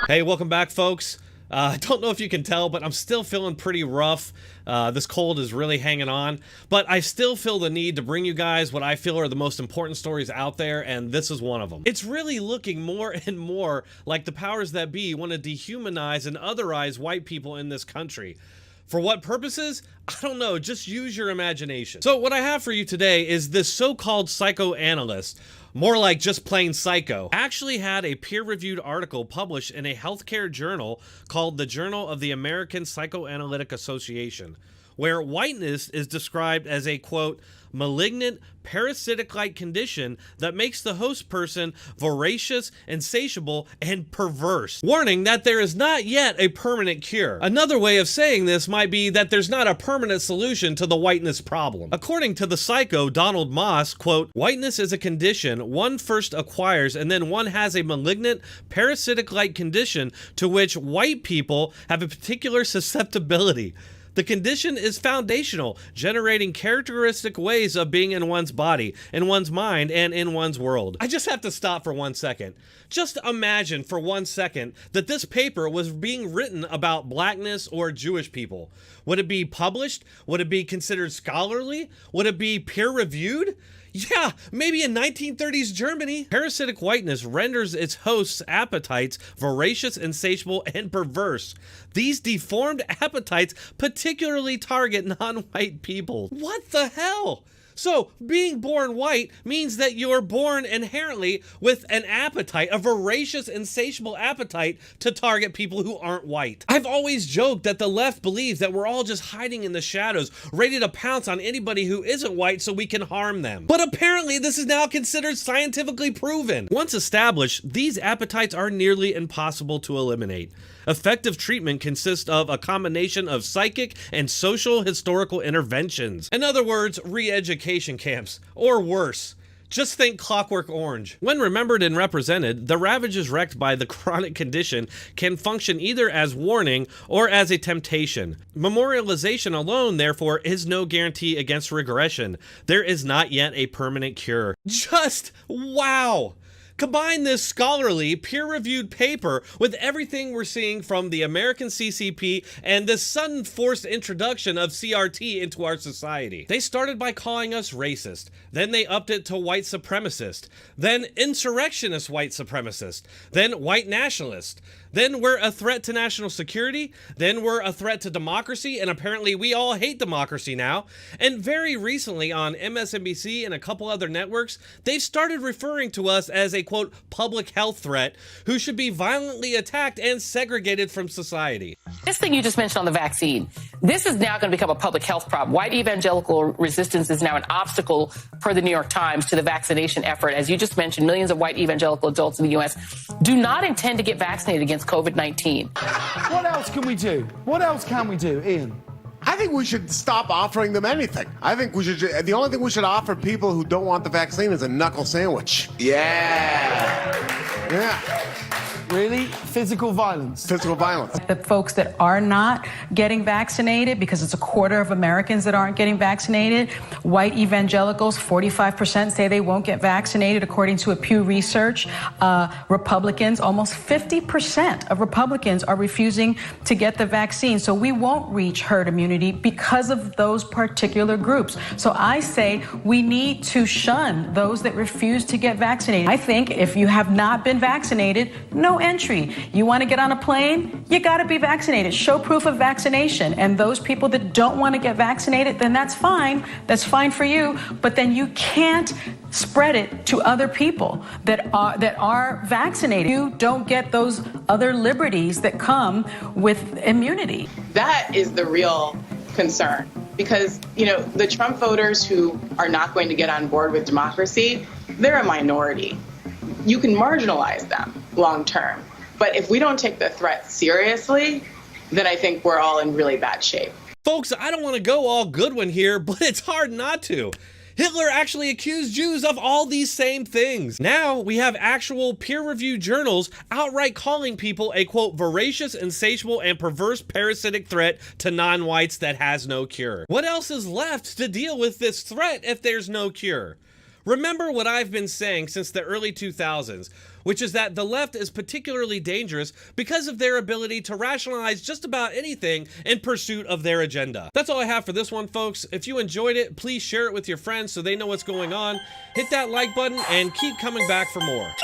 Hey, welcome back, folks. I don't know if you can tell, but I'm still feeling pretty rough. This cold is really hanging on, but I still feel the need to bring you guys what I feel are the most important stories out there, and this is one of them. It's really looking more and more like the powers that be want to dehumanize and otherize white people in this country. For what purposes? I don't know, just use your imagination. So what I have for you today is this so-called psychoanalyst, more like just plain psycho, actually had a peer-reviewed article published in a healthcare journal called the Journal of the American Psychoanalytic Association, where whiteness is described as a, quote, malignant, parasitic-like condition that makes the host person voracious, insatiable, and perverse. Warning that there is not yet a permanent cure. Another way of saying this might be that there's not a permanent solution to the whiteness problem. According to the psycho Donald Moss, quote, whiteness is a condition one first acquires and then one has a malignant, parasitic-like condition to which white people have a particular susceptibility. The condition is foundational, generating characteristic ways of being in one's body, in one's mind, and in one's world. I just have to stop for 1 second. Just imagine for 1 second that this paper was being written about blackness or Jewish people. Would it be published? Would it be considered scholarly? Would it be peer-reviewed? Yeah, maybe in 1930s Germany. Parasitic whiteness renders its host's appetites voracious, insatiable, and perverse. These deformed appetites particularly target non-white people. What the hell? So, being born white means that you're born inherently with an appetite, a voracious, insatiable appetite to target people who aren't white. I've always joked that the left believes that we're all just hiding in the shadows, ready to pounce on anybody who isn't white so we can harm them. But apparently this is now considered scientifically proven. Once established, these appetites are nearly impossible to eliminate. Effective treatment consists of a combination of psychic and social historical interventions. In other words, re-education camps, or worse. Just think Clockwork Orange. When remembered and represented, the ravages wreaked by the chronic condition can function either as warning or as a temptation. Memorialization alone, therefore, is no guarantee against regression. There is not yet a permanent cure. Just wow! Combine this scholarly, peer-reviewed paper with everything we're seeing from the American CCP and this sudden forced introduction of CRT into our society. They started by calling us racist, then they upped it to white supremacist, then insurrectionist white supremacist, then white nationalist. Then we're a threat to national security, then we're a threat to democracy, and apparently we all hate democracy now. And very recently on MSNBC and a couple other networks, they've started referring to us as a, quote, public health threat who should be violently attacked and segregated from society. This thing you just mentioned on the vaccine, this is now going to become a public health problem. White evangelical resistance is now an obstacle, per the New York Times, to the vaccination effort. As you just mentioned, millions of white evangelical adults in the U.S. do not intend to get vaccinated against COVID-19. What else can we do? What else can we do, Ian? I think we should stop offering them anything. I think we should. The only thing we should offer people who don't want the vaccine is a knuckle sandwich. Yeah. Really? Physical violence? Physical violence. The folks that are not getting vaccinated, because it's a quarter of Americans that aren't getting vaccinated, white evangelicals, 45% say they won't get vaccinated, according to a Pew Research. Republicans, almost 50% of Republicans are refusing to get the vaccine. So we won't reach herd immunity because of those particular groups. So I say we need to shun those that refuse to get vaccinated. I think if you have not been vaccinated, no entry. You want to get on a plane? You got to be vaccinated. Show proof of vaccination. And those people that don't want to get vaccinated, then that's fine. That's fine for you. But then you can't spread it to other people that are vaccinated. You don't get those other liberties that come with immunity. That is the real concern. Because, you know, the Trump voters who are not going to get on board with democracy, they're a minority. You can marginalize them long term. But if we don't take the threat seriously, then I think we're all in really bad shape. Folks, I don't want to go all Goodwin here, but it's hard not to. Hitler actually accused Jews of all these same things. Now we have actual peer-reviewed journals outright calling people a, quote, voracious, insatiable, and perverse parasitic threat to non-whites that has no cure. What else is left to deal with this threat if there's no cure? Remember what I've been saying since the early 2000s, which is that the left is particularly dangerous because of their ability to rationalize just about anything in pursuit of their agenda. That's all I have for this one, folks. If you enjoyed it, please share it with your friends so they know what's going on. Hit that like button and keep coming back for more.